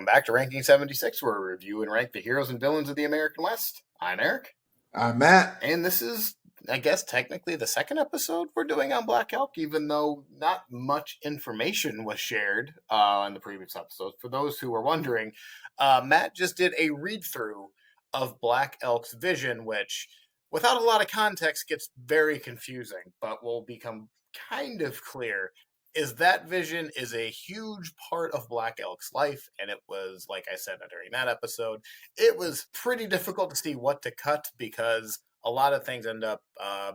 Welcome back to Ranking 76, where we review and rank the heroes and villains of the American West. I'm Eric. I'm Matt. And this is, I guess, technically the second episode we're doing on Black Elk, even though not much information was shared in the previous episodes. For those who were wondering, Matt just did a read-through of Black Elk's vision, which, without a lot of context, gets very confusing, but will become kind of clear. Is that vision is a huge part of Black Elk's life, and it was, like I said during that episode, it was pretty difficult to see what to cut because a lot of things end up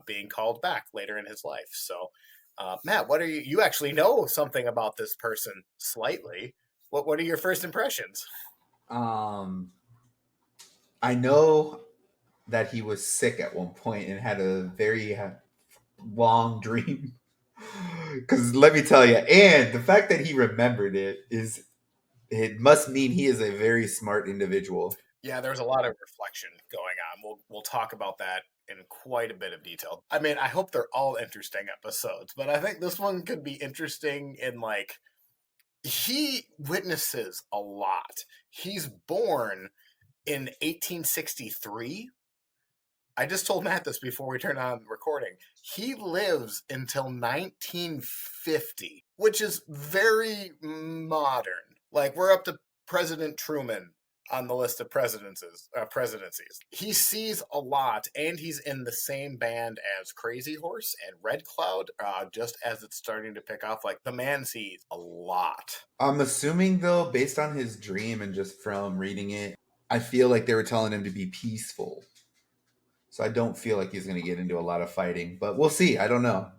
being called back later in his life. So, Matt, what are you actually know something about this person slightly? What are your first impressions? I know that he was sick at one point and had a very long dream. Because let me tell you, and the fact that he remembered it must mean he is a very smart individual. Yeah, there's a lot of reflection going on. We'll talk about that in quite a bit of detail. I mean, I hope they're all interesting episodes, but I think this one could be interesting in he witnesses a lot. He's born in 1863. I just told Matt this before we turned on the recording. He lives until 1950, which is very modern. Like, we're up to President Truman on the list of presidencies. He sees a lot, and he's in the same band as Crazy Horse and Red Cloud, just as it's starting to pick off. Like, the man sees a lot. I'm assuming, though, based on his dream and just from reading it, I feel like they were telling him to be peaceful. So I don't feel like he's going to get into a lot of fighting, but we'll see. I don't know.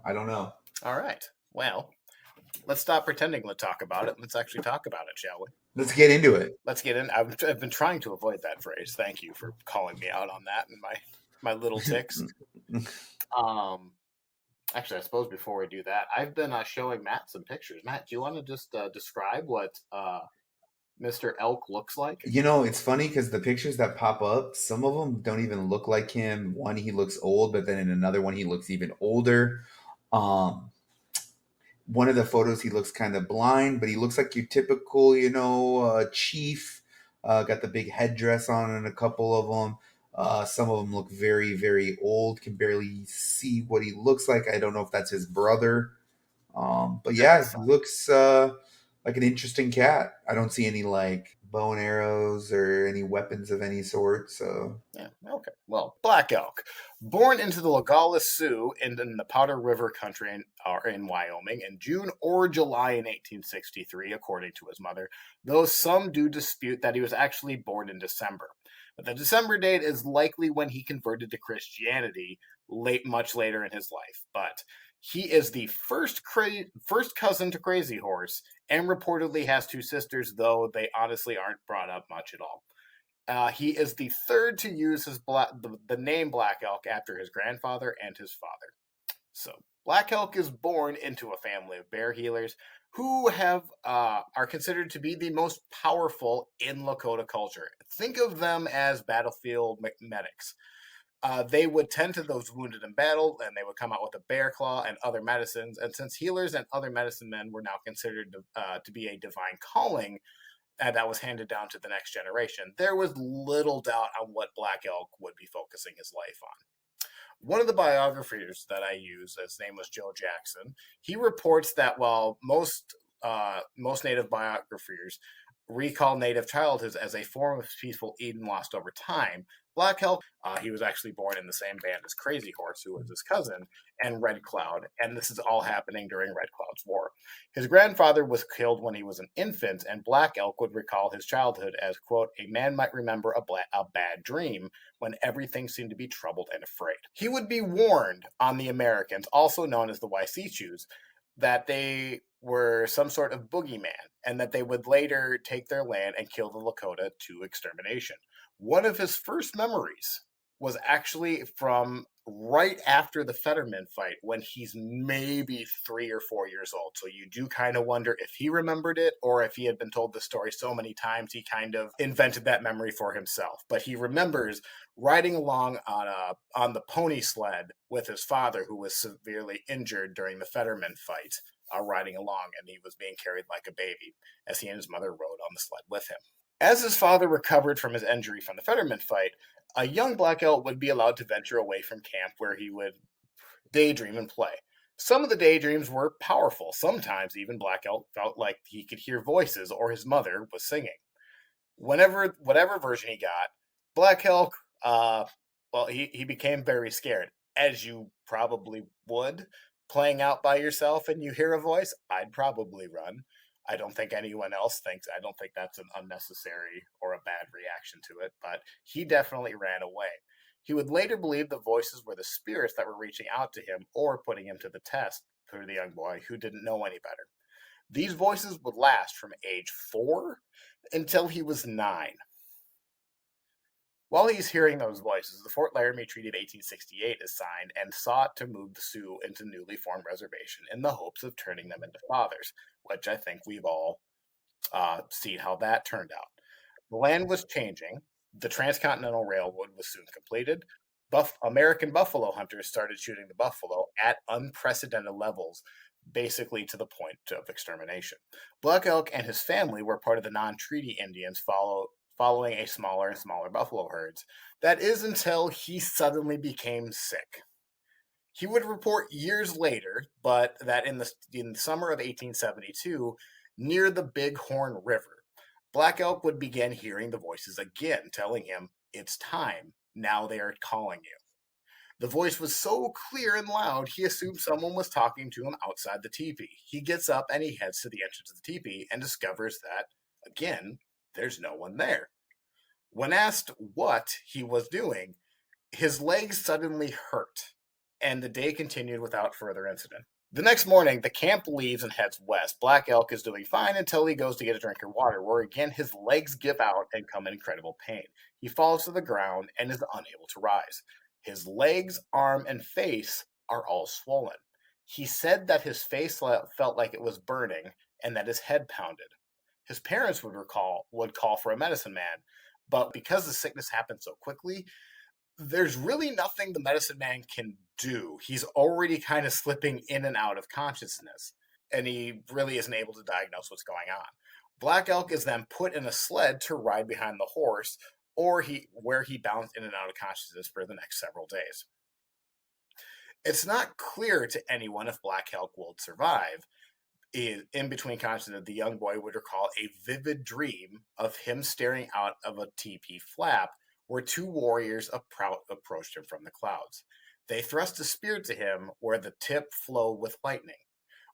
All right. Well, let's stop pretending to talk about it. Let's actually talk about it, shall we? Let's get into it. Let's get in. I've been trying to avoid that phrase. Thank you for calling me out on that and my little tics. Actually, I suppose before we do that, I've been showing Matt some pictures. Matt, do you want to just describe what Mr. Elk looks like? You know, it's funny because the pictures that pop up, some of them don't even look like him. One, he looks old, but then in another one, he looks even older. One of the photos, he looks kind of blind, but he looks like your typical, chief. Got the big headdress on in a couple of them. Some of them look very, very old. Can barely see what he looks like. I don't know if that's his brother. But yeah, he looks like an interesting cat. I don't see any bow and arrows or any weapons of any sort. So yeah, okay. Well, Black Elk, born into the Nogales Sioux in the Powder River country in Wyoming in June or July in 1863, according to his mother, though some do dispute that he was actually born in December. But the December date is likely when he converted to Christianity much later in his life. But he is the first cousin to Crazy Horse and reportedly has two sisters, though they honestly aren't brought up much at all. He is the third to use the name Black Elk after his grandfather and his father. So Black Elk is born into a family of bear healers who are considered to be the most powerful in Lakota culture. Think of them as battlefield medics. They would tend to those wounded in battle, and they would come out with a bear claw and other medicines. And since healers and other medicine men were now considered to be a divine calling that was handed down to the next generation, there was little doubt on what Black Elk would be focusing his life on. One of the biographers that I use, his name was Joe Jackson, he reports that while most Native biographers recall Native childhood as a form of peaceful Eden lost over time, Black Elk, he was actually born in the same band as Crazy Horse, who was his cousin, and Red Cloud, and this is all happening during Red Cloud's war. His grandfather was killed when he was an infant, and Black Elk would recall his childhood as, quote, a man might remember a bad dream when everything seemed to be troubled and afraid. He would be warned on the Americans, also known as the Waisichus, that they were some sort of boogeyman, and that they would later take their land and kill the Lakota to extermination. One of his first memories was actually from right after the Fetterman fight when he's maybe 3 or 4 years old. So you do kind of wonder if he remembered it or if he had been told the story so many times he kind of invented that memory for himself. But he remembers riding along on the pony sled with his father, who was severely injured during the Fetterman fight, riding along, and he was being carried like a baby as he and his mother rode on the sled with him. As his father recovered from his injury from the Fetterman fight, a young Black Elk would be allowed to venture away from camp where he would daydream and play. Some of the daydreams were powerful. Sometimes even Black Elk felt like he could hear voices or his mother was singing. Whatever version he got, Black Elk, he became very scared, as you probably would. Playing out by yourself and you hear a voice, I'd probably run. I don't think anyone else thinks. I don't think that's an unnecessary or a bad reaction to it, but he definitely ran away. He would later believe the voices were the spirits that were reaching out to him or putting him to the test for the young boy who didn't know any better. These voices would last from age 4 until he was 9. While he's hearing those voices, the Fort Laramie Treaty of 1868 is signed and sought to move the Sioux into newly formed reservation in the hopes of turning them into fathers, which I think we've all seen how that turned out. The land was changing. The Transcontinental Railroad was soon completed. American buffalo hunters started shooting the buffalo at unprecedented levels, basically to the point of extermination. Black Elk and his family were part of the non-treaty Indians following a smaller and smaller buffalo herds. That is until he suddenly became sick. He would report years later, but that in the summer of 1872, near the Big Horn River, Black Elk would begin hearing the voices again, telling him, "It's time. Now they are calling you." The voice was so clear and loud, he assumed someone was talking to him outside the teepee. He gets up and he heads to the entrance of the teepee and discovers that, again, there's no one there. When asked what he was doing, his legs suddenly hurt, and the day continued without further incident. The next morning, the camp leaves and heads west. Black Elk is doing fine until he goes to get a drink of water, where again his legs give out and come in incredible pain. He falls to the ground and is unable to rise. His legs, arm, and face are all swollen. He said that his face felt like it was burning and that his head pounded. His parents would call for a medicine man, but because the sickness happened so quickly, there's really nothing the medicine man can do. He's already kind of slipping in and out of consciousness, and he really isn't able to diagnose what's going on. Black Elk is then put in a sled to ride behind the horse, where he bounced in and out of consciousness for the next several days. It's not clear to anyone if Black Elk will survive. In between consciousness, the young boy would recall a vivid dream of him staring out of a teepee flap where two warriors approached him from the clouds. They thrust a spear to him where the tip flowed with lightning.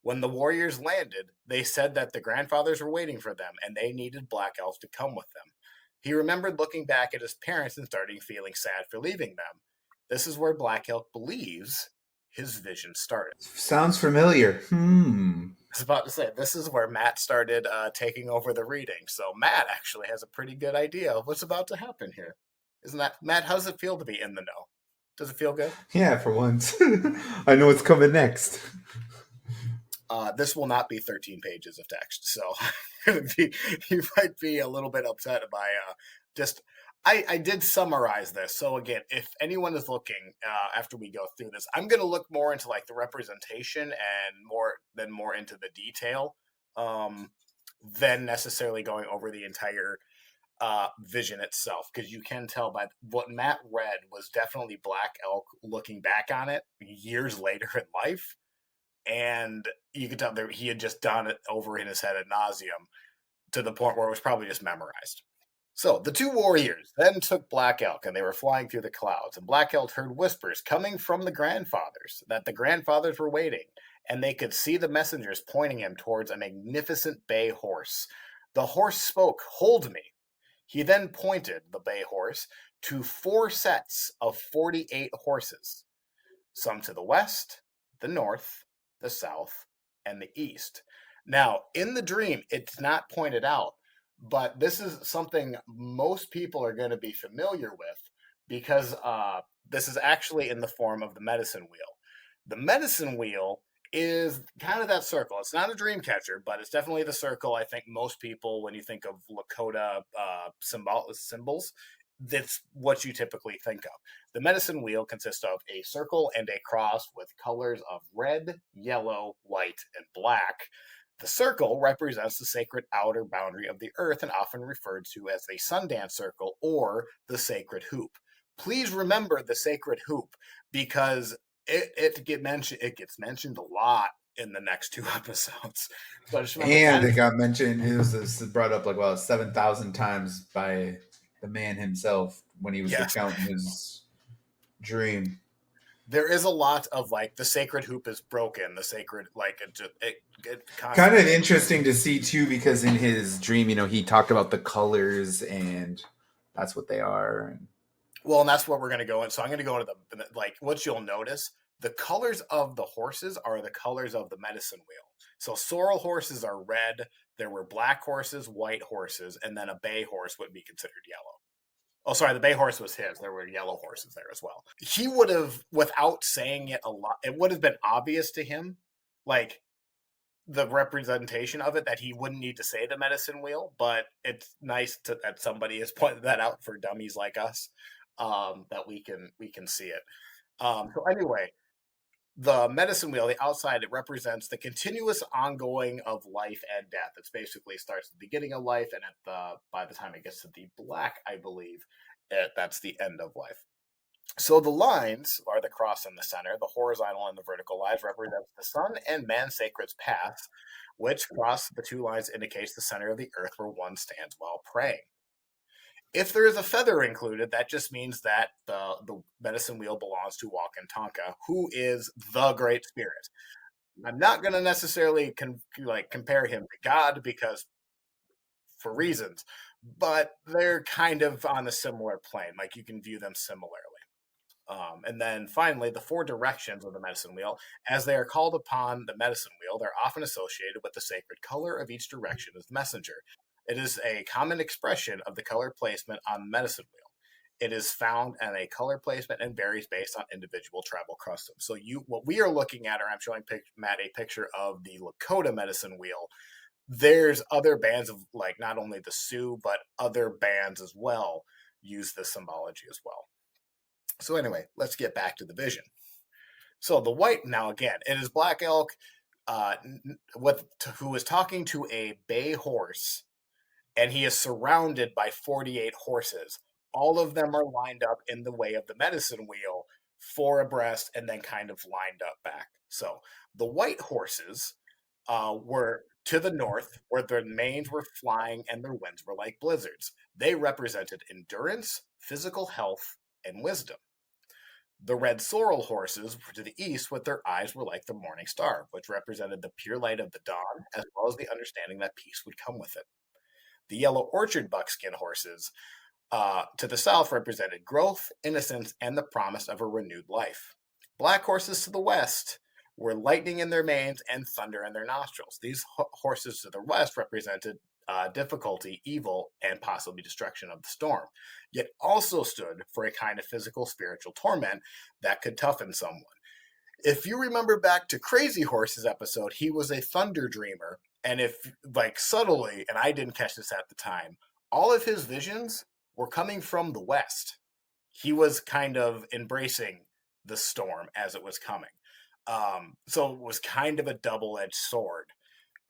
When the warriors landed, they said that the grandfathers were waiting for them and they needed Black Elk to come with them. He remembered looking back at his parents and starting feeling sad for leaving them. This is where Black Elk believes his vision started. Sounds familiar. I was about to say, this is where Matt started taking over the reading. So Matt actually has a pretty good idea of what's about to happen here. Isn't that, Matt, how does it feel to be in the know? Does it feel good? Yeah, for once. I know what's coming next. This will not be 13 pages of text, so you might be a little bit upset by just. I did summarize this, so again, if anyone is looking after we go through this, I'm going to look more into like the representation and more into the detail than necessarily going over the entire vision itself, because you can tell by what Matt read was definitely Black Elk looking back on it years later in life. And you could tell that he had just done it over in his head ad nauseum to the point where it was probably just memorized. So the two warriors then took Black Elk, and they were flying through the clouds. And Black Elk heard whispers coming from the grandfathers that the grandfathers were waiting, and they could see the messengers pointing him towards a magnificent bay horse. The horse spoke, "Hold me." He then pointed, the bay horse, to 4 sets of 48 horses, some to the west, the north, the south, and the east. Now, in the dream, it's not pointed out, but this is something most people are going to be familiar with because this is actually in the form of the medicine wheel. The medicine wheel is kind of that circle. It's not a dream catcher, but it's definitely the circle. I think most people, when you think of Lakota symbols, that's what you typically think of. The medicine wheel consists of a circle and a cross with colors of red, yellow, white, and black. The circle represents the sacred outer boundary of the earth and often referred to as the Sundance Circle or the sacred hoop. Please remember the sacred hoop because it gets mentioned a lot in the next two episodes. So just remember And that. it got mentioned. It was brought up like about 7,000 times by the man himself when he was Yes, recounting his dream. there is a lot of like the sacred hoop is broken. The sacred like it Kind of constantly. interesting to see too, because in his dream, he talked about the colors, and that's what they are. Well, and that's what we're going to go in. So I'm going to go into the like what you'll notice. The colors of the horses are the colors of the medicine wheel. So sorrel horses are red. There were black horses, white horses, and then a bay horse would be considered yellow. Oh, sorry, the bay horse was his. There were yellow horses there as well. He would have, without saying it a lot, it would have been obvious to him, like the representation of it, that he wouldn't need to say the medicine wheel. But it's nice that somebody has pointed that out for dummies like us, that we can see it. So anyway, the medicine wheel, the outside, it represents the continuous ongoing of life and death. It basically starts at the beginning of life, and by the time it gets to the black, I believe, that's the end of life. So the lines are the cross in the center. The horizontal and the vertical lines represent the sun and man's sacred paths, which cross the two lines indicates the center of the earth where one stands while praying. If there is a feather included, that just means that the medicine wheel belongs to Wakantanka, who is the Great Spirit. I'm not going to necessarily compare him to God because for reasons, but they're kind of on a similar plane. Like you can view them similarly. And then finally, the four directions of the medicine wheel, as they are called upon the medicine wheel, they're often associated with the sacred color of each direction of the messenger. It is a common expression of the color placement on the medicine wheel. It is found in a color placement and varies based on individual tribal customs. So what we are looking at, or I'm showing Matt a picture of the Lakota medicine wheel. There's other bands of like not only the Sioux, but other bands as well use this symbology as well. So anyway, let's get back to the vision. So the white, now again, it is Black Elk, who is talking to a bay horse, and he is surrounded by 48 horses. All of them are lined up in the way of the medicine wheel, four abreast, and then kind of lined up back. So the white horses were to the north, where their manes were flying and their winds were like blizzards. They represented endurance, physical health, and wisdom. The red sorrel horses were to the east, with their eyes were like the morning star, which represented the pure light of the dawn, as well as the understanding that peace would come with it. The yellow orchard buckskin horses to the south represented growth, innocence, and the promise of a renewed life. Black horses to the west were lightning in their manes and thunder in their nostrils. These horses to the west represented difficulty, evil, and possibly destruction of the storm, yet also stood for a kind of physical, spiritual torment that could toughen someone. If you remember back to Crazy Horse's episode, he was a thunder dreamer. And if, like, subtly, and I didn't catch this at the time, all of his visions were coming from the west. He was kind of embracing the storm as it was coming. So it was kind of a double-edged sword.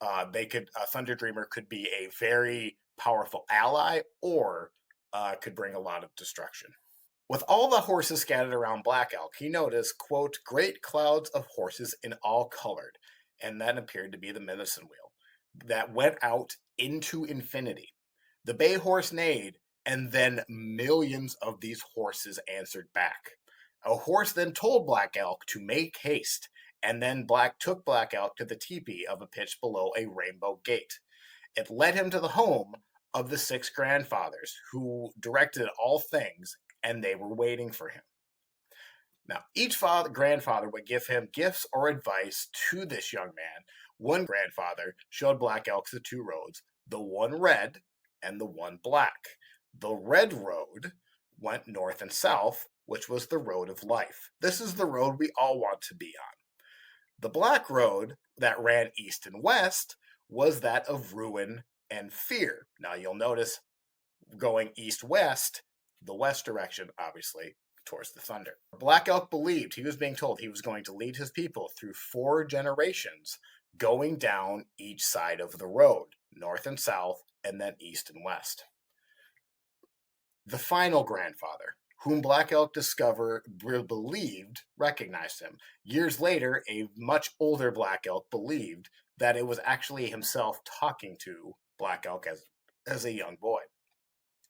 A Thunder Dreamer could be a very powerful ally, or could bring a lot of destruction. With all the horses scattered around Black Elk, he noticed, quote, great clouds of horses in all colored, and that appeared to be the medicine wheel, that went out into infinity. The bay horse neighed, and then millions of these horses answered back. A horse then told Black Elk to make haste, and then took Black Elk to the teepee of a pitch below a rainbow gate. It led him to the home of the six grandfathers who directed all things, and they were waiting for him. Now, each grandfather would give him gifts or advice to this young man. One grandfather showed Black Elk the two roads, the one red and the one black. The red road went north and south, which was the road of life. This is the road we all want to be on. The black road that ran east and west was that of ruin and fear. Now you'll notice going east-west, the west direction, obviously, towards the thunder. Black Elk believed, he was being told he was going to lead his people through 4 generations going down each side of the road, north and south, and then east and west. The final grandfather, whom Black Elk believed recognized him. Years later, a much older Black Elk believed that it was actually himself talking to Black Elk as a young boy.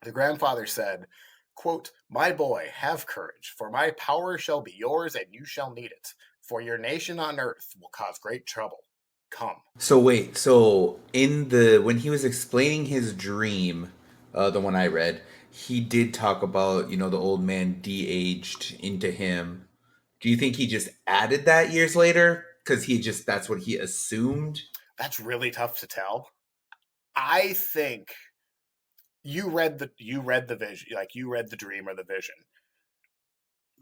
The grandfather said, quote, "My boy, have courage, for my power shall be yours, and you shall need it. For your nation on earth will cause great trouble. Come." So wait, so in the when he was explaining his dream, the one I read, he did talk about, the old man de-aged into him. Do you think he just added that years later? Because that's what he assumed? That's really tough to tell. I think you read the vision, like you read the dream or the vision.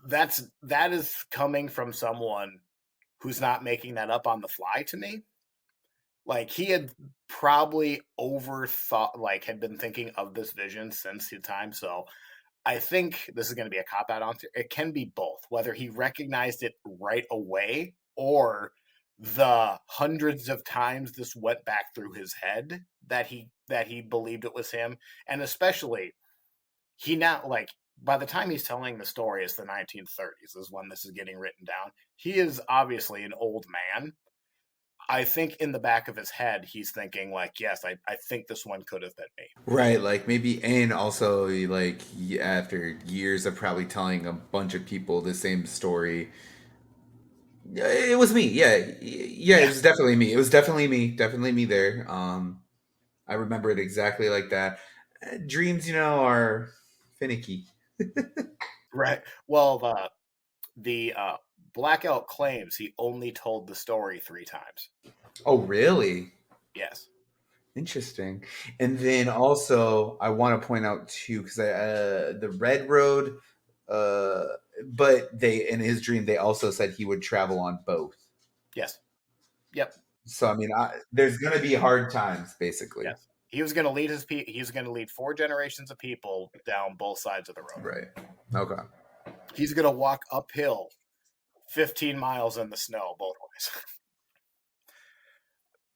That is coming from someone who's not making that up on the fly to me. Like he had probably overthought, like had been thinking of this vision since the time. So I think this is going to be a cop out answer. It can be both, whether he recognized it right away or the hundreds of times this went back through his head that he believed it was him, and especially he now like by the time he's telling the story, it's the 1930s is when this is getting written down. He is obviously an old man. I think in the back of his head, he's thinking like, yes, I think this one could have been me. Right, like maybe, and also like after years of probably telling a bunch of people the same story, yeah, it was me. Yeah, yeah, it Yeah, was definitely me. It was definitely me there. I remember it exactly like that. Dreams, are finicky. right. Well, the Black Elk claims he only told the story 3 times. Oh, really? Yes, Interesting. And then also, I want to point out too, because the Red Road, uh, but they in his dream they also said he would travel on both. yes, yep, So I mean, there's gonna be hard times, basically. yes. He was going to lead he was going to lead 4 generations of people down both sides of the road. Right. Okay. He's going to walk uphill 15 miles in the snow both ways.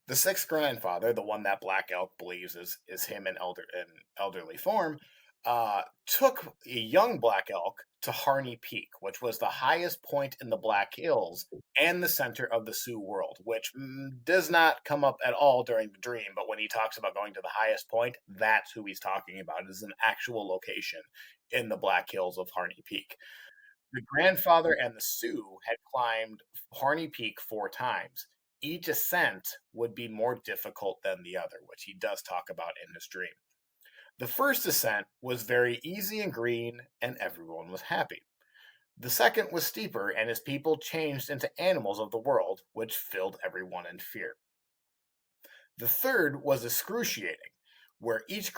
The sixth grandfather, the one that Black Elk believes is him in elderly form, took a young Black Elk to Harney Peak, which was the highest point in the Black Hills and the center of the Sioux world, which does not come up at all during the dream. But when he talks about going to the highest point, that's who he's talking about. It is an actual location in the Black Hills of Harney Peak. The grandfather and the Sioux had climbed Harney Peak 4 times. Each ascent would be more difficult than the other, which he does talk about in his dream. The first ascent was very easy and green, and everyone was happy. The second was steeper, and his people changed into animals of the world, which filled everyone in fear. The third was excruciating, where each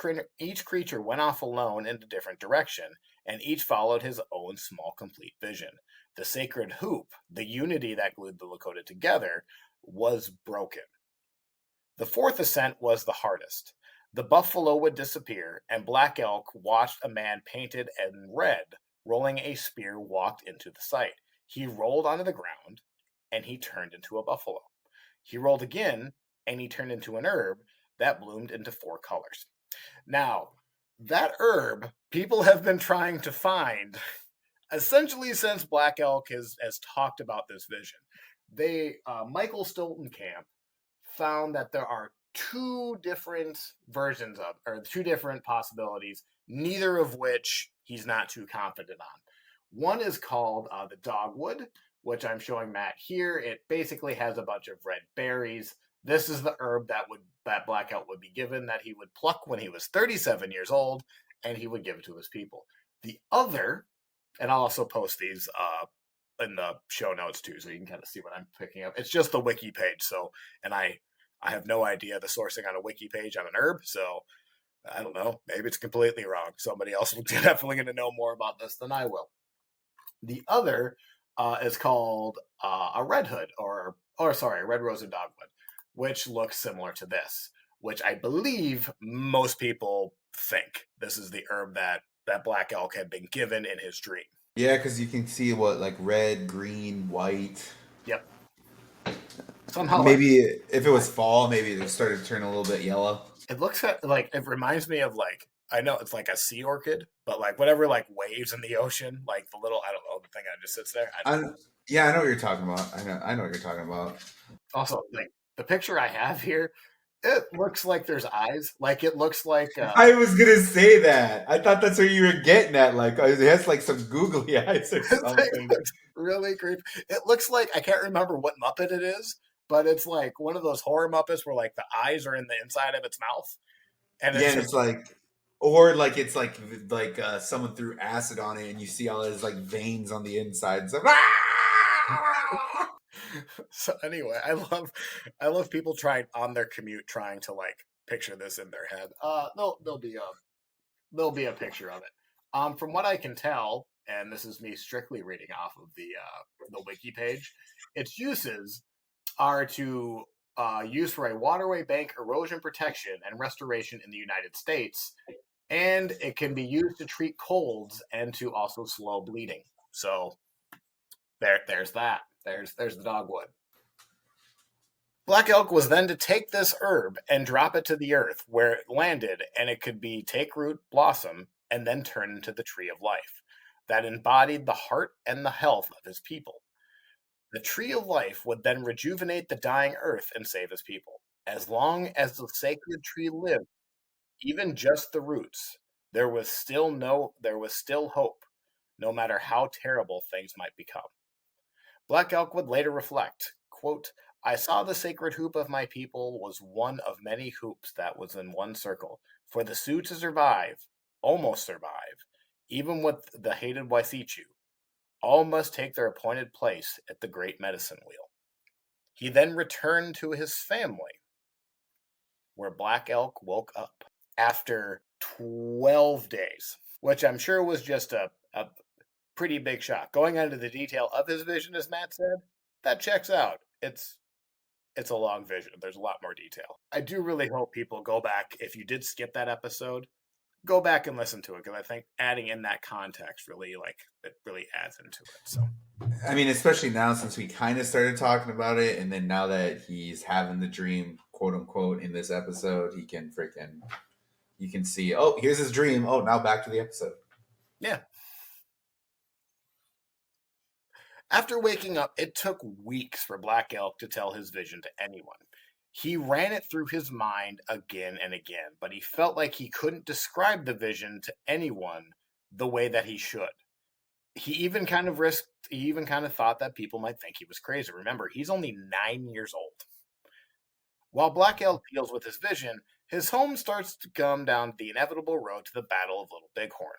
creature went off alone in a different direction, and each followed his own small complete vision. The sacred hoop, the unity that glued the Lakota together, was broken. The fourth ascent was the hardest. The buffalo would disappear, and Black Elk watched a man painted in red rolling a spear walked into the sight. He rolled onto the ground, and he turned into a buffalo. He rolled again, and he turned into an herb that bloomed into 4 colors. Now, that herb people have been trying to find essentially since Black Elk has talked about this vision. Michael Steltenkamp found that there are 2 different versions of, or 2 different possibilities, neither of which he's not too confident on. One is called the dogwood, which I'm showing Matt here. It basically has a bunch of red berries. This is the herb that Black Elk would be given, that he would pluck when he was 37 years old, and he would give it to his people. The other, and I'll also post these in the show notes too, so you can kind of see what I'm picking up. It's just the wiki page, so and I have no idea the sourcing on a wiki page on an herb, so I don't know. Maybe it's completely wrong. Somebody else will definitely going to know more about this than I will. The other is called a red hood, or sorry, a red rose and dogwood, which looks similar to this, which I believe most people think this is the herb that Black Elk had been given in his dream. Yeah, because you can see what like red, green, white. Yep. Somehow, like Maybe if it was fall, maybe it started to turn a little bit yellow. it looks like it reminds me of like I know it's like a sea orchid, but like whatever like waves in the ocean, like the little I don't know the thing that just sits there. I don't I, know. yeah, I know what you're talking about. I know what you're talking about. Also, like the picture I have here, it looks like there's eyes. Like it looks like I was gonna say that. I thought that's what you were getting at. Like it has like some googly eyes or it something. looks really creepy. It looks like I can't remember what Muppet it is, but it's like one of those horror Muppets where like the eyes are in the inside of its mouth, and Yeah, it's and just it's like, or like it's like someone threw acid on it, and you see all his like veins on the inside. It's like, "Ah!" so. Anyway, I love people trying on their commute trying to like picture this in their head. There'll be a picture of it. From what I can tell, and this is me strictly reading off of the wiki page, its uses are to use for a waterway bank erosion protection and restoration in the United States, and it can be used to treat colds and to also slow bleeding. So there's that. There's the dogwood. Black elk was then to take this herb and drop it to the earth where it landed, and it could be take root, blossom, and then turn into the tree of life that embodied the heart and the health of his people. The tree of life would then rejuvenate the dying earth and save his people. As long as the sacred tree lived, even just the roots, there was still hope, no matter how terrible things might become. Black Elk would later reflect, quote, I saw the sacred hoop of my people was one of many hoops that was in one circle. For the Sioux to survive, almost survive, even with the hated Waisichu, all must take their appointed place at the great medicine wheel. He then returned to his family, where Black Elk woke up after 12 days, which I'm sure was just a pretty big shock. Going into the detail of his vision, as Matt said, that checks out. It's a long vision. There's a lot more detail. I do really hope people go back. If you did skip that episode, go back and listen to it because I think adding in that context really it really adds into it. So I mean, especially now since we kind of started talking about it, and then now that he's having the dream, quote unquote, in this episode, he can freaking you can see. Oh, here's his dream. Oh, now back to the episode. yeah. After waking up, it took weeks for Black Elk to tell his vision to anyone. He ran it through his mind again and again, but he felt like he couldn't describe the vision to anyone the way that he should. He even kind of thought that people might think he was crazy. Remember, he's only 9 years old. While Black Elk deals with his vision, his home starts to come down the inevitable road to the Battle of Little Bighorn.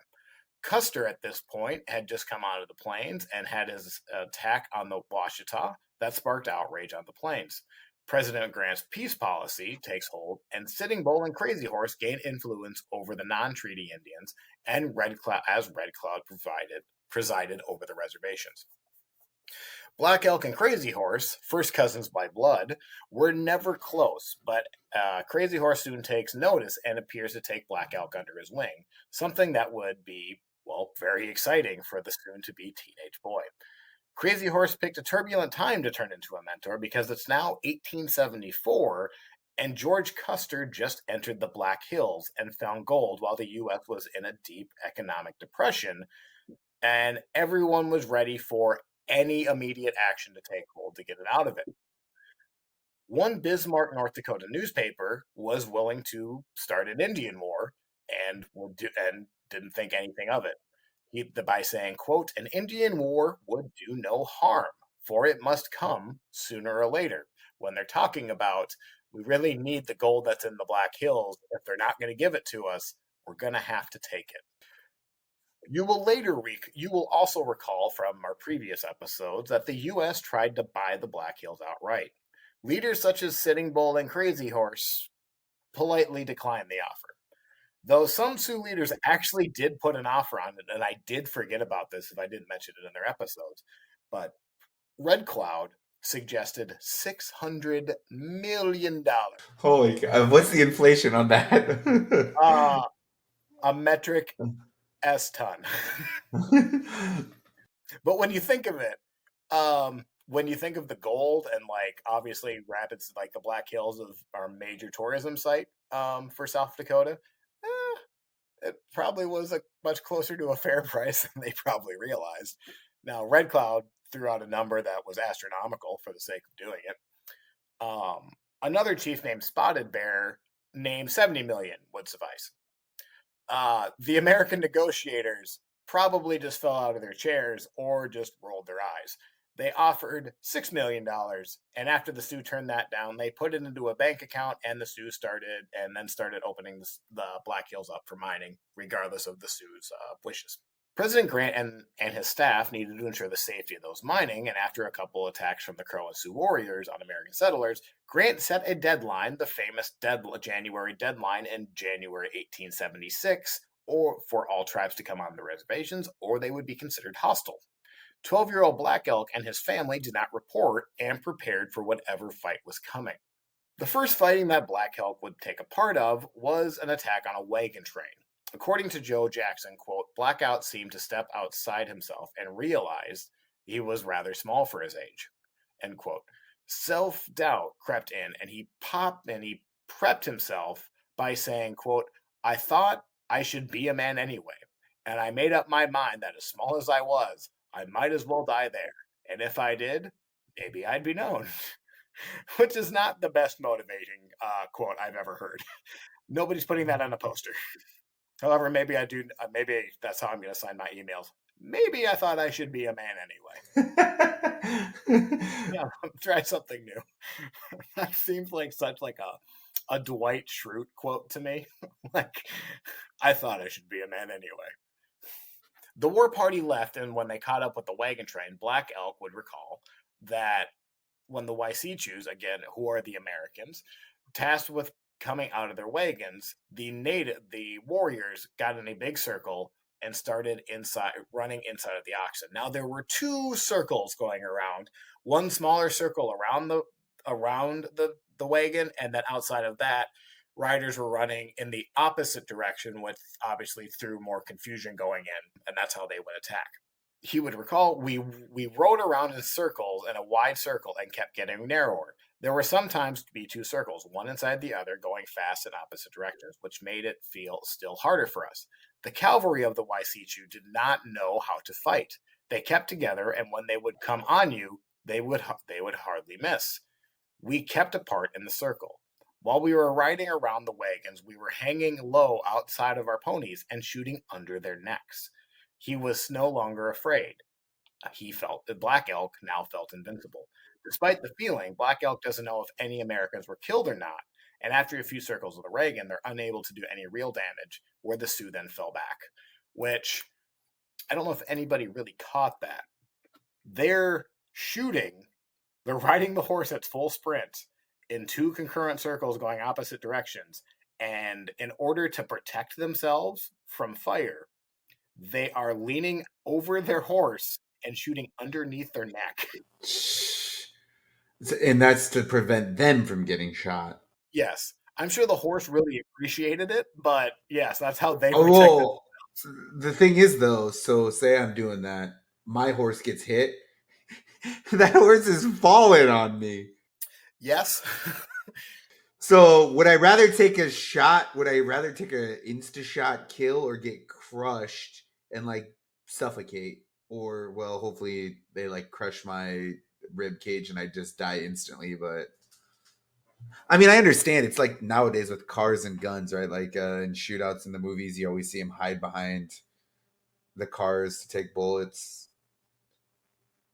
Custer, at this point, had just come out of the plains and had his attack on the Washita that sparked outrage on the plains. President Grant's peace policy takes hold, and Sitting Bull and Crazy Horse gain influence over the non-treaty Indians, and Red Cloud presided over the reservations. Black Elk and Crazy Horse, first cousins by blood, were never close, but Crazy Horse soon takes notice and appears to take Black Elk under his wing, something that would be, well, very exciting for the soon to be teenage boy. Crazy Horse picked a turbulent time to turn into a mentor because it's now 1874 and George Custer just entered the Black Hills and found gold while the U.S. was in a deep economic depression, and everyone was ready for any immediate action to take hold to get it out of it. One Bismarck, North Dakota newspaper was willing to start an Indian war and didn't think anything of it. By saying, quote, an Indian war would do no harm, for it must come sooner or later. When they're talking about we really need the gold that's in the Black Hills, if they're not going to give it to us, we're going to have to take it. You will also recall from our previous episodes that the U.S. tried to buy the Black Hills outright. Leaders such as Sitting Bull and Crazy Horse politely declined the offer. Though some Sioux leaders actually did put an offer on it, and I did forget about this if I didn't mention it in their episodes, but Red Cloud suggested $600 million. Holy cow. What's the inflation on that? Uh, a metric S ton. But when you think of it, when you think of the gold and like obviously rapids like the Black Hills of our major tourism site for South Dakota, it probably was a much closer to a fair price than they probably realized. Now, Red Cloud threw out a number that was astronomical for the sake of doing it. Another chief named Spotted Bear named 70 million would suffice. The American negotiators probably just fell out of their chairs or just rolled their eyes. They offered $6 million, and after the Sioux turned that down, they put it into a bank account, and the Sioux started opening the Black Hills up for mining, regardless of the Sioux's wishes. President Grant and his staff needed to ensure the safety of those mining, and after a couple attacks from the Crow and Sioux warriors on American settlers, Grant set a deadline, the famous January deadline in January 1876, or for all tribes to come on the reservations, or they would be considered hostile. 12-year-old Black Elk and his family did not report and prepared for whatever fight was coming. The first fighting that Black Elk would take a part of was an attack on a wagon train. According to Joe Jackson, quote, Blackout seemed to step outside himself and realized he was rather small for his age, end quote. Self-doubt crept in, and he prepped himself by saying, quote, I thought I should be a man anyway, and I made up my mind that as small as I was, I might as well die there, and if I did, maybe I'd be known. Which is not the best motivating quote I've ever heard. Nobody's putting that on a poster. However, maybe I do. Maybe that's how I'm going to sign my emails. Maybe I thought I should be a man anyway. Yeah, try something new. That seems like such like a Dwight Schrute quote to me. Like, I thought I should be a man anyway. The war party left, and when they caught up with the wagon train, Black Elk would recall that when the Wyseechus, again, who are the Americans, tasked with coming out of their wagons, the warriors got in a big circle and started running inside of the oxen. Now there were two circles going around, one smaller circle around the wagon, and then outside of that, riders were running in the opposite direction, which obviously threw more confusion going in, and that's how they would attack. He would recall we rode around in circles, in a wide circle, and kept getting narrower. There were sometimes to be two circles, one inside the other, going fast in opposite directions, which made it feel still harder for us. The cavalry of the Wyseechou did not know how to fight. They kept together, and when they would come on you, they would hardly miss. We kept apart in the circle. While we were riding around the wagons, we were hanging low outside of our ponies and shooting under their necks. He was no longer afraid. Black Elk now felt invincible. Despite the feeling, Black Elk doesn't know if any Americans were killed or not, and after a few circles of the wagon, they're unable to do any real damage, where the Sioux then fell back. Which, I don't know if anybody really caught that. They're riding the horse at full sprint in two concurrent circles going opposite directions, and in order to protect themselves from fire, they are leaning over their horse and shooting underneath their neck. And that's to prevent them from getting shot. Yes. I'm sure the horse really appreciated it, but yes, that's how they Oh, protected. well, the thing is, though, so say I'm doing that, my horse gets hit, that horse is falling on me. Yes. So would I rather take a shot? Would I rather take an insta shot kill or get crushed and like suffocate? Or well, hopefully they like crush my rib cage and I just die instantly. But I mean, I understand it's like nowadays with cars and guns, right? Like in shootouts in the movies, you always see them hide behind the cars to take bullets.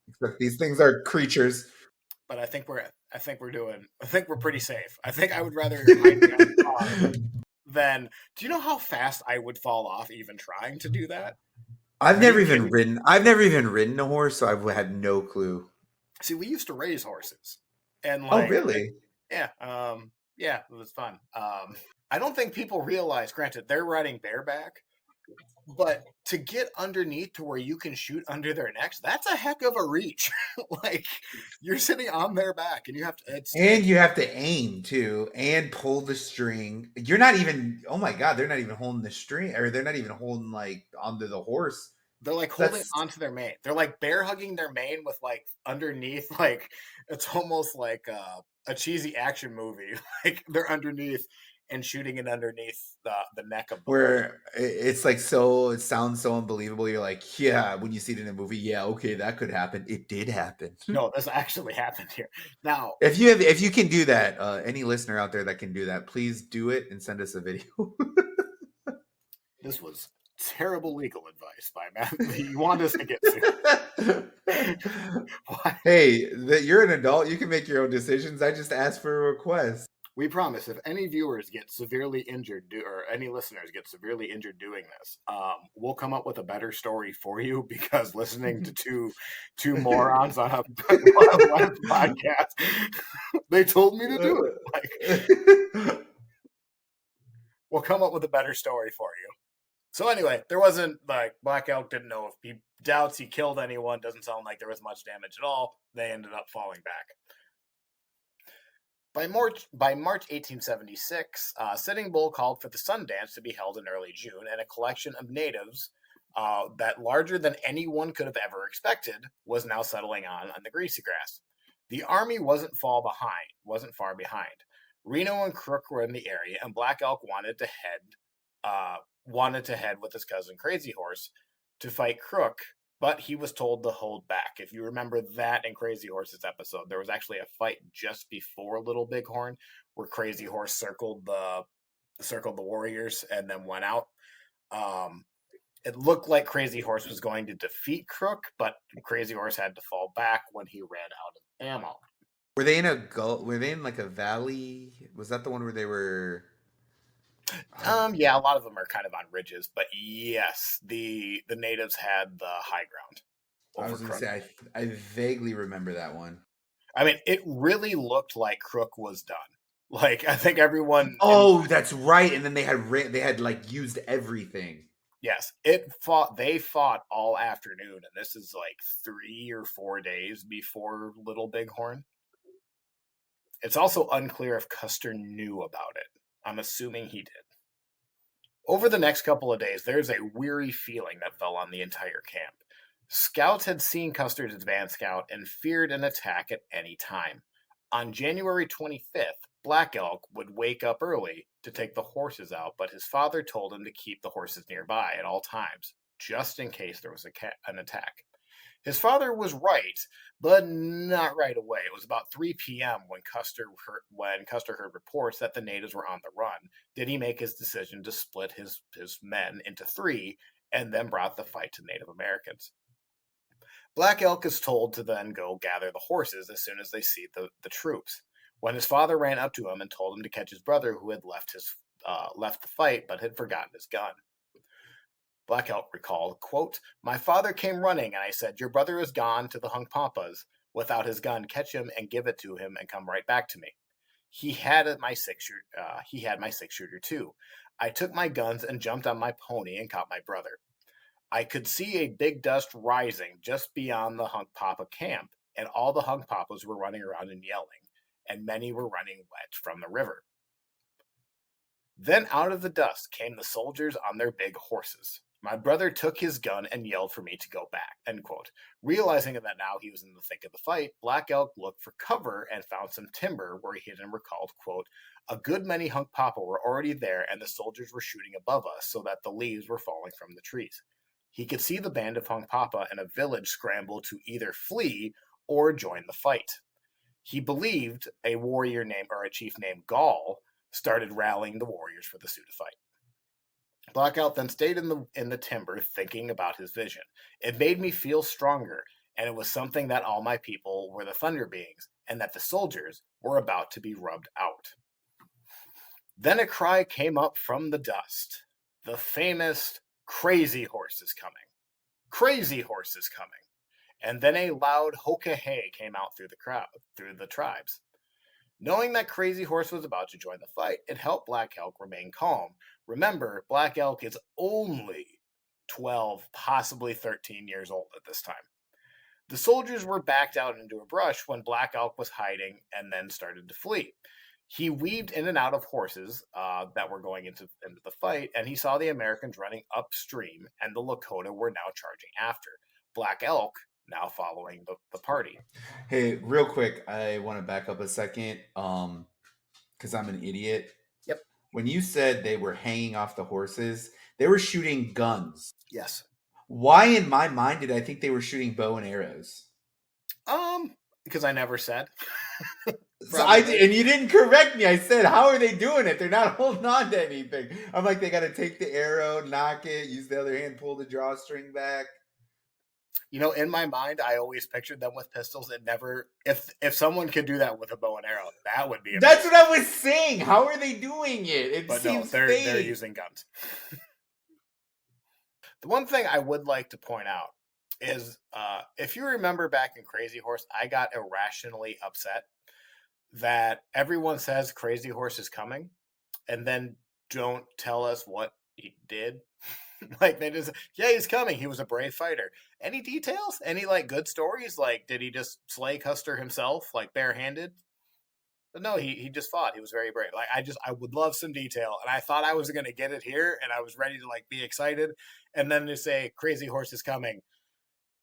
Except these things are creatures. But I think we're pretty safe. I think I would rather hide behind the car than. Do you know how fast I would fall off even trying to do that? I've Are never you even kidding? ridden. I've never even ridden a horse, so I've had no clue. See, we used to raise horses, and Oh, like, really? yeah, yeah, it was fun. I don't think people realize. Granted, they're riding bareback, but to get underneath to where you can shoot under their necks, that's a heck of a reach. Like, you're sitting on their back, and you have to. And you have to aim too, and pull the string. You're not even. Oh my god, they're not even holding the string, or they're not even holding like onto the horse. They're like holding That's onto their mane. They're like bear hugging their mane with like underneath, like it's almost like a cheesy action movie. Like they're underneath and shooting it underneath the neck of the horse. where it's like so it sounds so unbelievable. You're like, yeah, when you see it in a movie, yeah, okay, that could happen. It did happen. No, this actually happened here. Now, If you can do that, any listener out there that can do that, please do it and send us a video. this was terrible legal advice by Matt. You want us to get sued? Why? Hey, you're an adult. You can make your own decisions. I just asked for a request. We promise if any viewers get severely injured or any listeners get severely injured doing this, we'll come up with a better story for you because listening to two morons on a web podcast, they told me to do it. Like, we'll come up with a better story for you. So anyway, there wasn't like Black Elk didn't know if he doubts he killed anyone. Doesn't sound like there was much damage at all. They ended up falling back. By March 1876, Sitting Bull called for the Sundance to be held in early June, and a collection of natives that larger than anyone could have ever expected was now settling on the greasy grass. The army wasn't far behind. Reno and Crook were in the area, and Black Elk wanted to head with his cousin Crazy Horse to fight Crook, but he was told to hold back. If you remember that in Crazy Horse's episode, there was actually a fight just before Little Bighorn where Crazy Horse circled the warriors and then went out. It looked like Crazy Horse was going to defeat Crook, but Crazy Horse had to fall back when he ran out of ammo. Were they in a were they in like a valley? Was that the one where they were Yeah, a lot of them are kind of on ridges, but yes, the natives had the high ground I over was gonna Crook. say I vaguely remember that one. I mean, it really looked like Crook was done. Like I think everyone. Oh, that's right. And then they had like used everything. Yes, it fought. They fought all afternoon, and this is like 3 or 4 days before Little Bighorn. It's also unclear if Custer knew about it. I'm assuming he did. Over the next couple of days, there's a weary feeling that fell on the entire camp. Scouts had seen Custer's advance scout and feared an attack at any time. On January 25th, Black Elk would wake up early to take the horses out, but his father told him to keep the horses nearby at all times, just in case there was an attack. His father was right, but not right away. It was about 3 p.m. when Custer heard reports that the natives were on the run. Did he make his decision to split his men into three and then brought the fight to Native Americans. Black Elk is told to then go gather the horses as soon as they see the troops. When his father ran up to him and told him to catch his brother who had left the fight but had forgotten his gun. Black Elk recalled, quote, "My father came running and I said, 'Your brother is gone to the Hunkpampas without his gun. Catch him and give it to him and come right back to me.' He had my 6-shooter too. I took my guns and jumped on my pony and caught my brother. I could see a big dust rising just beyond the Hunkpapa camp, and all the Hunkpapas were running around and yelling, and many were running wet from the river. Then out of the dust came the soldiers on their big horses. My brother took his gun and yelled for me to go back," end quote. Realizing that now he was in the thick of the fight, Black Elk looked for cover and found some timber where he had recalled, quote, "A good many Hunkpapa were already there and the soldiers were shooting above us so that the leaves were falling from the trees." He could see the band of Hunkpapa and a village scramble to either flee or join the fight. He believed a chief named Gall started rallying the warriors for the Sioux to fight. Black Elk then stayed in the timber thinking about his vision. It made me feel stronger, and it was something that all my people were the thunder beings, and that the soldiers were about to be rubbed out. Then a cry came up from the dust. The famous "Crazy Horse is coming. Crazy Horse is coming." And then a loud "Hoka-hey" came out through the tribes. Knowing that Crazy Horse was about to join the fight, it helped Black Elk remain calm. Remember, Black Elk is only 12, possibly 13 years old at this time. The soldiers were backed out into a brush when Black Elk was hiding and then started to flee. He weaved in and out of horses that were going into the fight, and he saw the Americans running upstream, and the Lakota were now charging after. Black Elk now following the party. Hey, real quick, I want to back up a second, because I'm an idiot. Yep. When you said they were hanging off the horses, they were shooting guns. Yes. Why, in my mind, did I think they were shooting bow and arrows? Because I never said. So and you didn't correct me. I said, how are they doing it? They're not holding on to anything. I'm like, they got to take the arrow, knock it, use the other hand, pull the drawstring back. In my mind, I always pictured them with pistols. It never, if someone could do that with a bow and arrow, that would be amazing. That's what I was saying. How are they doing it? But seems no, fake. they're using guns. The one thing I would like to point out is, if you remember back in Crazy Horse, I got irrationally upset that everyone says Crazy Horse is coming, and then don't tell us what he did. Like, they just, yeah, he's coming. He was a brave fighter. Any details? Any good stories? Like, did he just slay Custer himself, barehanded? But no, he just fought. He was very brave. I would love some detail, and I thought I was gonna get it here, and I was ready to be excited, and then to say Crazy Horse is coming,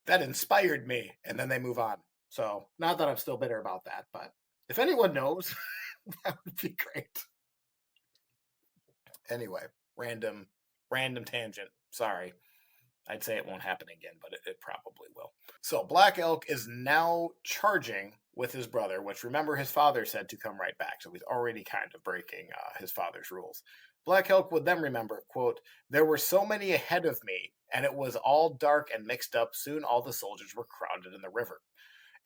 that inspired me, and then they move on. So, not that I'm still bitter about that, but if anyone knows, that would be great. Anyway, random tangent. Sorry. I'd say it won't happen again, but it probably will. So Black Elk is now charging with his brother, which, remember, his father said to come right back. So he's already kind of breaking his father's rules. Black Elk would then remember, quote, "There were so many ahead of me, and it was all dark and mixed up. Soon all the soldiers were crowded in the river."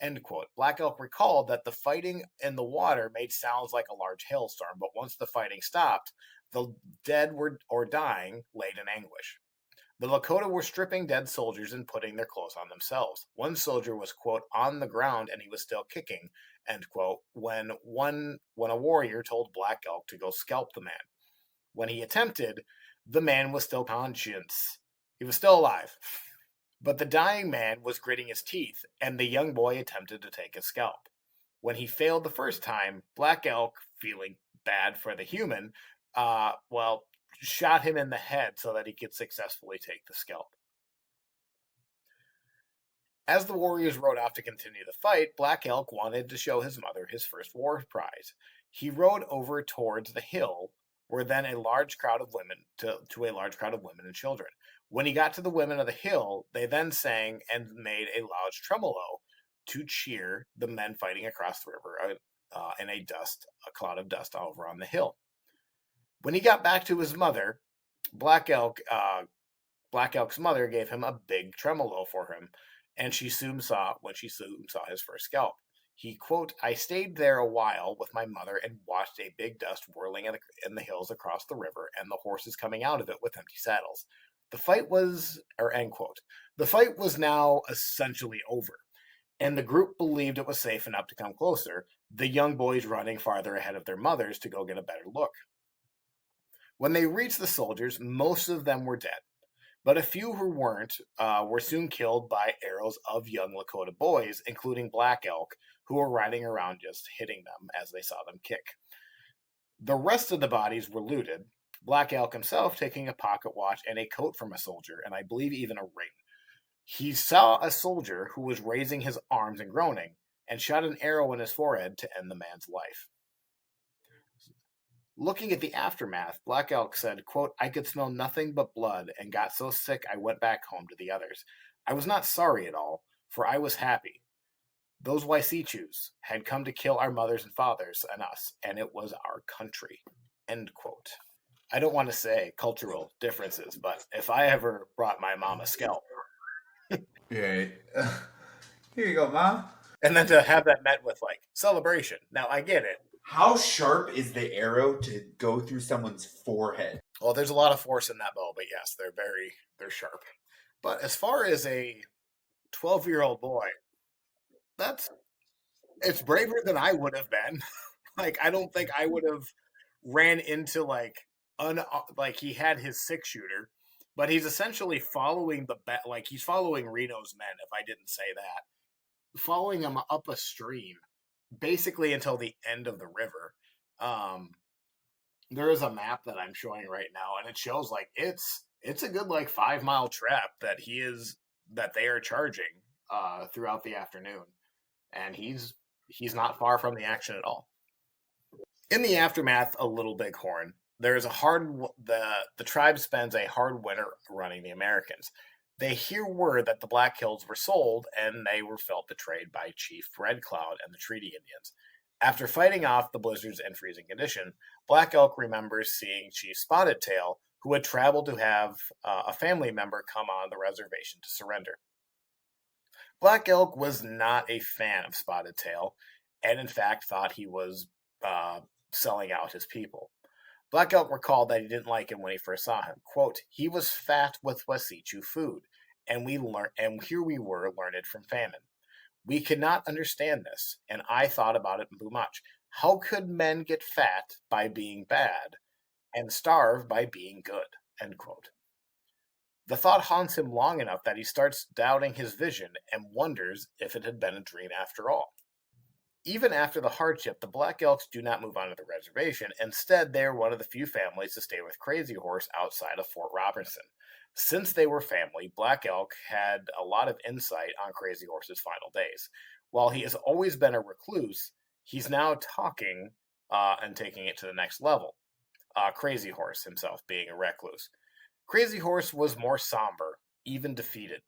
End quote. Black Elk recalled that the fighting in the water made sounds like a large hailstorm, but once the fighting stopped, the dead were or dying laid in anguish. The Lakota were stripping dead soldiers and putting their clothes on themselves. One soldier was, quote, on the ground and he was still kicking, end quote, when a warrior told Black Elk to go scalp the man. When he attempted, the man was still conscious. He was still alive. But the dying man was gritting his teeth, and the young boy attempted to take his scalp. When he failed the first time, Black Elk, feeling bad for the human, shot him in the head so that he could successfully take the scalp. As the warriors rode off to continue the fight, Black Elk wanted to show his mother his first war prize. He rode over towards the hill, where then a large crowd of women to a large crowd of women and children. When he got to the women of the hill, they then sang and made a loud tremolo to cheer the men fighting across the river in a cloud of dust over on the hill. When he got back to his mother, Black Elk's mother gave him a big tremolo for him, and she soon saw his first scalp. He, quote, "I stayed there a while with my mother and watched a big dust whirling in the hills across the river and the horses coming out of it with empty saddles. The fight was," end quote. The fight was now essentially over, and the group believed it was safe enough to come closer, the young boys running farther ahead of their mothers to go get a better look. When they reached the soldiers, most of them were dead, but a few who weren't were soon killed by arrows of young Lakota boys, including Black Elk, who were riding around just hitting them as they saw them kick. The rest of the bodies were looted, Black Elk himself taking a pocket watch and a coat from a soldier, and I believe even a ring. He saw a soldier who was raising his arms and groaning, and shot an arrow in his forehead to end the man's life. Looking at the aftermath, Black Elk said, quote, "I could smell nothing but blood and got so sick I went back home to the others. I was not sorry at all, for I was happy. Those Waisichus had come to kill our mothers and fathers and us, and it was our country." End quote. I don't want to say cultural differences, but if I ever brought my mom a scalp. Yeah. Here you go, Mom. And then to have that met with celebration. Now I get it. How sharp is the arrow to go through someone's forehead? Well, there's a lot of force in that bow, but yes, they're sharp. But as far as a 12-year-old boy, it's braver than I would have been. I don't think I would have ran into he had his 6-shooter, but he's essentially following he's following Reno's men, if I didn't say that. Following him up a stream basically until the end of the river. Um, there is a map that I'm showing right now, and it shows like it's a good like 5 mile trap that they are charging throughout the afternoon, and he's not far from the action at all. In the aftermath of Little Bighorn, there is a the tribe spends a hard winter running the Americans. They hear word that the Black Hills were sold, and they were felt betrayed by Chief Red Cloud and the Treaty Indians. After fighting off the blizzards and freezing condition, Black Elk remembers seeing Chief Spotted Tail, who had traveled to have a family member come on the reservation to surrender. Black Elk was not a fan of Spotted Tail, and in fact thought he was uh, selling out his people. Black Elk recalled that he didn't like him when he first saw him. Quote, "He was fat with Wasichu food, and here we were learned from famine. We could not understand this, and I thought about it much. How could men get fat by being bad and starve by being good?" End quote. The thought haunts him long enough that he starts doubting his vision and wonders if it had been a dream after all. Even after the hardship, the Black Elks do not move on to the reservation. Instead, they are one of the few families to stay with Crazy Horse outside of Fort Robinson. Since they were family, Black Elk had a lot of insight on Crazy Horse's final days. While he has always been a recluse, he's now talking and taking it to the next level. Crazy Horse himself being a recluse. Crazy Horse was more somber, even defeated.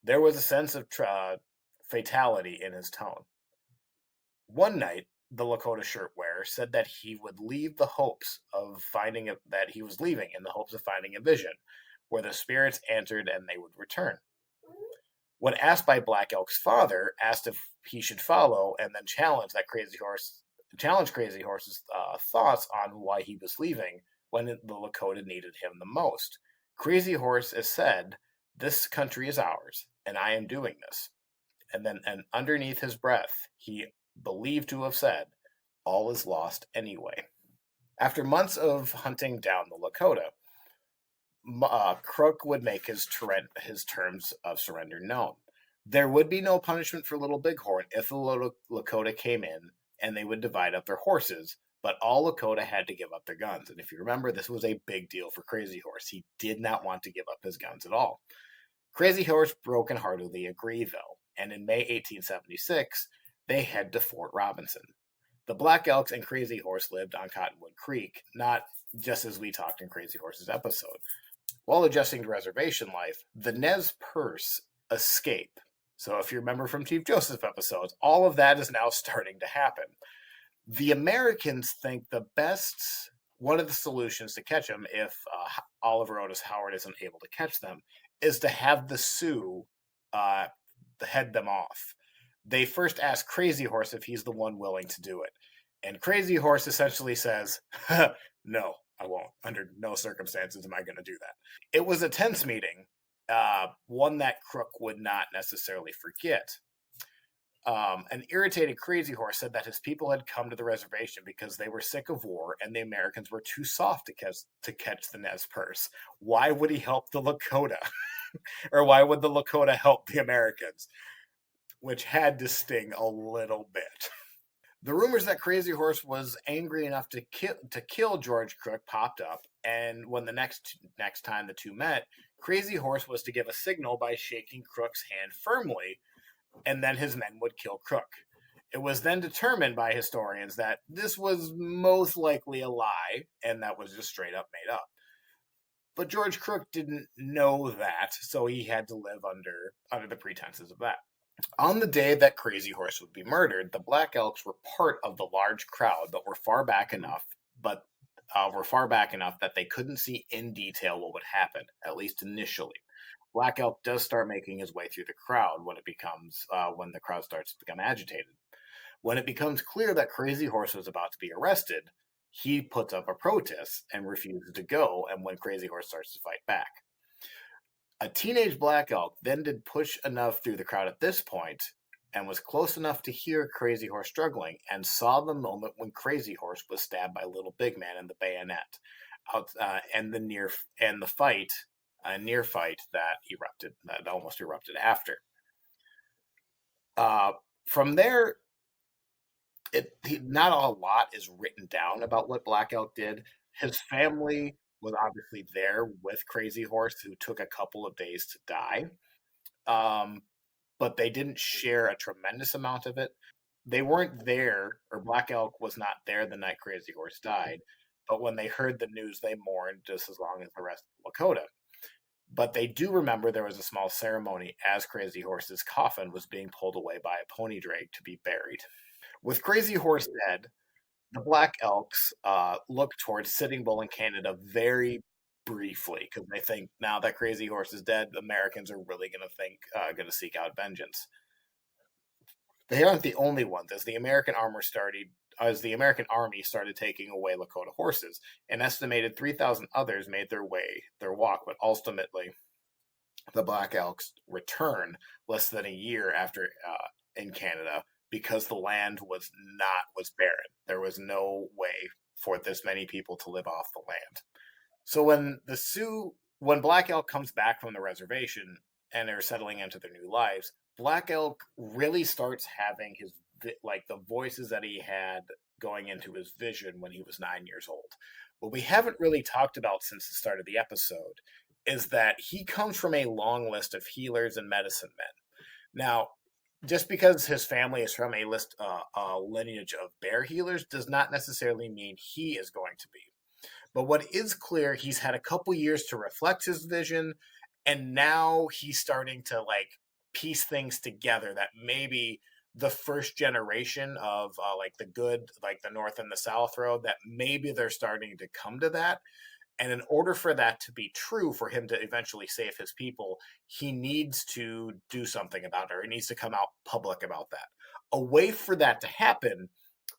There was a sense of fatality in his tone. One night, the Lakota shirt wearer said that he would leave the hopes of finding a, that he was leaving in the hopes of finding a vision where the spirits entered and they would return. When asked by Black Elk's father, asked if he should follow and then challenge Crazy Horse's thoughts on why he was leaving when the Lakota needed him the most. Crazy Horse has said, "This country is ours, and I am doing this." And underneath his breath, he believed to have said, "All is lost anyway." After months of hunting down the Lakota, Crook would make his terms of surrender known. There would be no punishment for Little Bighorn if the Lakota came in, and they would divide up their horses, but all Lakota had to give up their guns. And if you remember, this was a big deal for Crazy Horse. He did not want to give up his guns at all. Crazy Horse brokenheartedly agreed, though, and in May 1876, they head to Fort Robinson. The Black Elks and Crazy Horse lived on Cottonwood Creek, not just as we talked in Crazy Horse's episode. While adjusting to reservation life, the Nez Perce escape. So if you remember from Chief Joseph's episodes, all of that is now starting to happen. The Americans think one of the solutions to catch them, if Oliver Otis Howard isn't able to catch them, is to have the Sioux head them off. They first ask Crazy Horse if he's the one willing to do it. And Crazy Horse essentially says, "No, I won't. Under no circumstances am I going to do that." It was a tense meeting, one that Crook would not necessarily forget. An irritated Crazy Horse said that his people had come to the reservation because they were sick of war and the Americans were too soft to catch the Nez Perce. Why would he help the Lakota? Or why would the Lakota help the Americans? Which had to sting a little bit. The rumors that Crazy Horse was angry enough to kill George Crook popped up, and when the next time the two met, Crazy Horse was to give a signal by shaking Crook's hand firmly, and then his men would kill Crook. It was then determined by historians that this was most likely a lie, and that was just straight up made up. But George Crook didn't know that, so he had to live under the pretenses of that. On the day that Crazy Horse would be murdered, the Black Elks were part of the large crowd, but were far back enough that they couldn't see in detail what would happen, at least initially. Black Elk does start making his way through the crowd when the crowd starts to become agitated. When it becomes clear that Crazy Horse was about to be arrested, he puts up a protest and refuses to go, and when Crazy Horse starts to fight back. A teenage Black Elk then did push enough through the crowd at this point and was close enough to hear Crazy Horse struggling and saw the moment when Crazy Horse was stabbed by Little Big Man in the bayonet, and the near fight that almost erupted after. From there, Not a lot is written down about what Black Elk did. His family was obviously there with Crazy Horse, who took a couple of days to die. Um, but they didn't share a tremendous amount of it. They weren't there, or Black Elk was not there the night Crazy Horse died. But when they heard the news, they mourned just as long as the rest of Lakota. But they do remember there was a small ceremony as Crazy Horse's coffin was being pulled away by a pony drag to be buried. With Crazy Horse dead, the Black Elks look towards Sitting Bull in Canada very briefly because they think now that Crazy Horse is dead, the Americans are really going to seek out vengeance. They aren't the only ones, as the American army started taking away Lakota horses. An estimated 3,000 others made their walk, but ultimately the Black Elks return less than a year after in Canada because the land was barren. There was no way for this many people to live off the land. So when Black Elk comes back from the reservation and they're settling into their new lives, Black Elk really starts having the voices that he had going into his vision when he was 9 years old. What we haven't really talked about since the start of the episode is that he comes from a long list of healers and medicine men. Now, just because his family is from a lineage of bear healers does not necessarily mean he is going to be. But what is clear, he's had a couple years to reflect his vision, and now he's starting to piece things together that maybe the first generation of the North and the South Road, that maybe they're starting to come to that. And in order for that to be true, for him to eventually save his people, he needs to do something about it, or he needs to come out public about that. A way for that to happen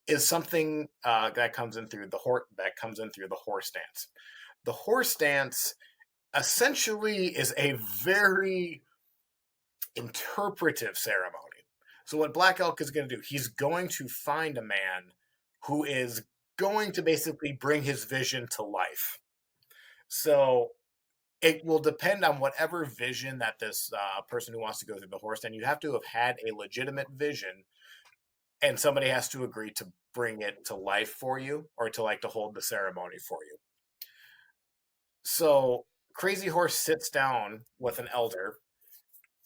is something that comes in through the horse dance. The horse dance essentially is a very interpretive ceremony. So what Black Elk is going to do, he's going to find a man who is going to basically bring his vision to life. So it will depend on whatever vision that this person who wants to go through the horse dance. You have to have had a legitimate vision, and somebody has to agree to bring it to life for you, or to hold the ceremony for you. So Crazy Horse sits down with an elder,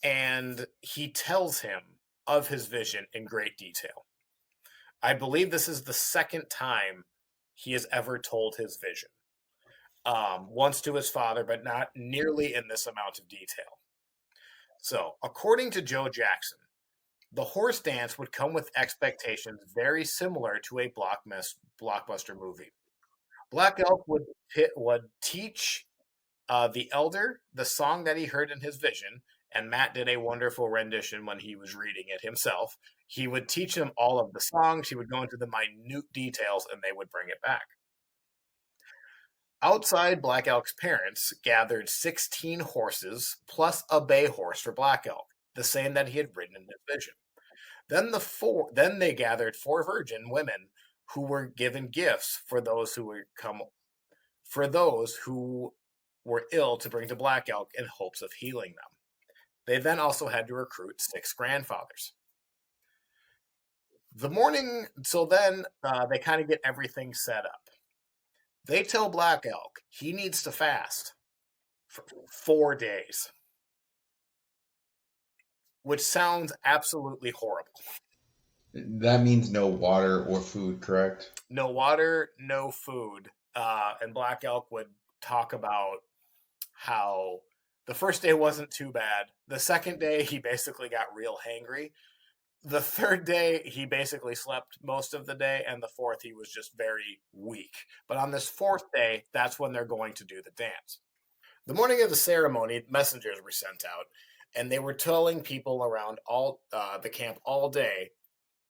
and he tells him of his vision in great detail. I believe this is the second time he has ever told his vision. Once to his father, but not nearly in this amount of detail. So, according to Joe Jackson, the horse dance would come with expectations very similar to a blockbuster movie. Black Elk would teach the elder the song that he heard in his vision, and Matt did a wonderful rendition when he was reading it himself. He would teach him all of the songs, he would go into the minute details, and they would bring it back. Outside, Black Elk's parents gathered 16 horses plus a bay horse for Black Elk, the same that he had ridden in his vision. Then they gathered 4 virgin women who were given gifts for those who were ill to bring to Black Elk in hopes of healing them. They then also had to recruit 6 grandfathers. They kind of get everything set up. They tell Black Elk he needs to fast for 4 days, which sounds absolutely horrible. That means no water or food, correct? No water, no food. And Black Elk would talk about how the first day wasn't too bad. The second day, he basically got real hangry. The third day, he basically slept most of the day. And the fourth, he was just very weak. But on this 4th day, that's when they're going to do the dance. The morning of the ceremony, messengers were sent out, and they were telling people around the camp all day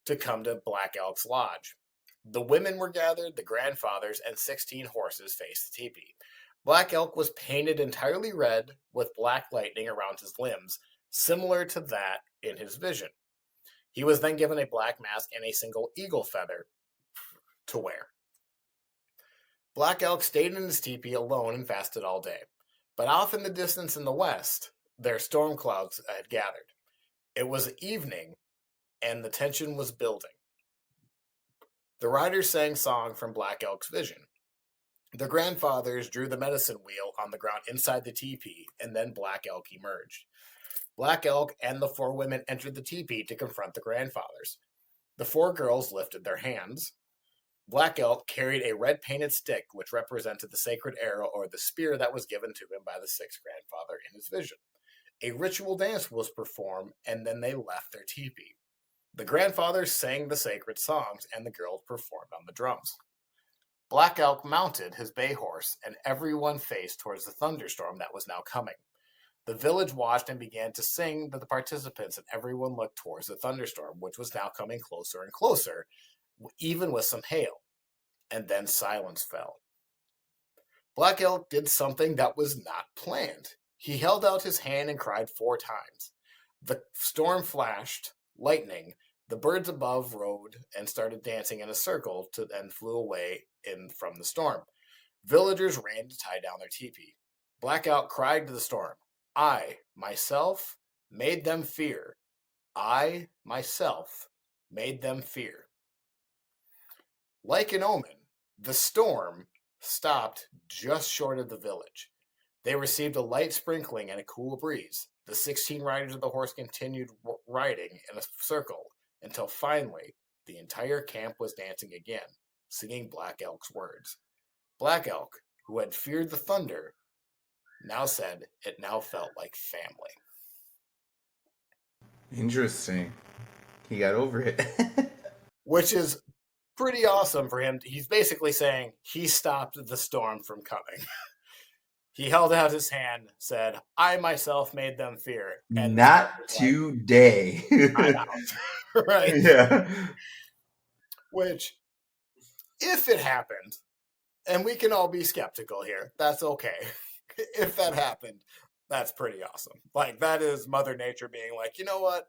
to come to Black Elk's lodge. The women were gathered, the grandfathers, and 16 horses faced the teepee. Black Elk was painted entirely red with black lightning around his limbs, similar to that in his vision. He was then given a black mask and a single eagle feather to wear. Black Elk stayed in his teepee alone and fasted all day. But off in the distance in the west, their storm clouds had gathered. It was evening, and the tension was building. The riders sang song from Black Elk's vision. The grandfathers drew the medicine wheel on the ground inside the teepee, and then Black Elk emerged. Black Elk and the 4 women entered the teepee to confront the grandfathers. The 4 girls lifted their hands. Black Elk carried a red painted stick, which represented the sacred arrow or the spear that was given to him by the 6th grandfather in his vision. A ritual dance was performed, and then they left their teepee. The grandfathers sang the sacred songs, and the girls performed on the drums. Black Elk mounted his bay horse, and everyone faced towards the thunderstorm that was now coming. The village watched and began to sing to the participants, and everyone looked towards the thunderstorm, which was now coming closer and closer, even with some hail. And then silence fell. Black Elk did something that was not planned. He held out his hand and cried 4 times. The storm flashed, lightning. The birds above rode and started dancing in a circle and flew away from the storm. Villagers ran to tie down their teepee. Black Elk cried to the storm, I, myself, made them fear. I, myself, made them fear. Like an omen, the storm stopped just short of the village. They received a light sprinkling and a cool breeze. The 16 riders of the horse continued riding in a circle until finally the entire camp was dancing again, singing Black Elk's words. Black Elk, who had feared the thunder, now said it now felt like family. Interesting. He got over it. Which is pretty awesome for him. He's basically saying he stopped the storm from coming. He held out his hand, said, I myself made them fear. And not today. I'm out. Right? Yeah. Which, if it happened, and we can all be skeptical here, that's okay. If that happened, that's pretty awesome. Like, that is Mother Nature being like, you know what?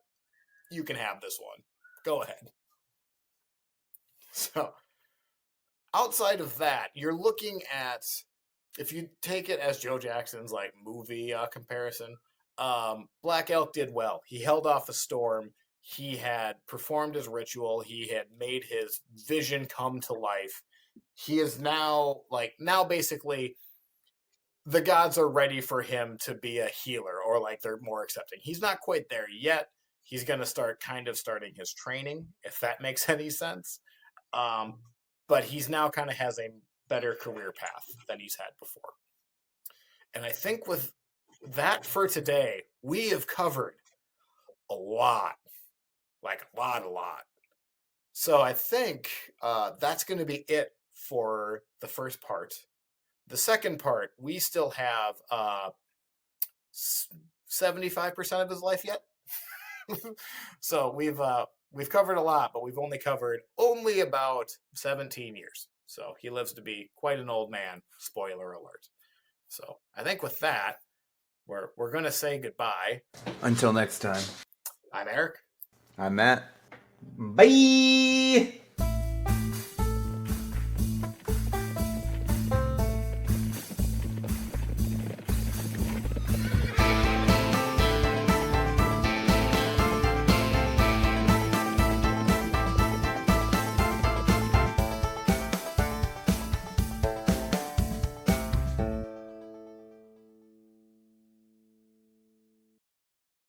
You can have this one. Go ahead. So, outside of that, you're looking at, if you take it as Joe Jackson's like movie comparison, Black Elk did well. He held off a storm. He had performed his ritual. He had made his vision come to life. He is now basically the gods are ready for him to be a healer, or like they're more accepting. He's not quite there yet. He's going to starting his training, if that makes any sense. But he's now kind of has a better career path than he's had before. And I think with that for today, we have covered a lot. Like a lot. So I think that's going to be it for the first part. The second part, we still have 75% of his life yet. So we've covered a lot, but we've only covered about 17 years. So he lives to be quite an old man. Spoiler alert. So I think with that, we're going to say goodbye. Until next time. I'm Eric. I'm Matt. Bye!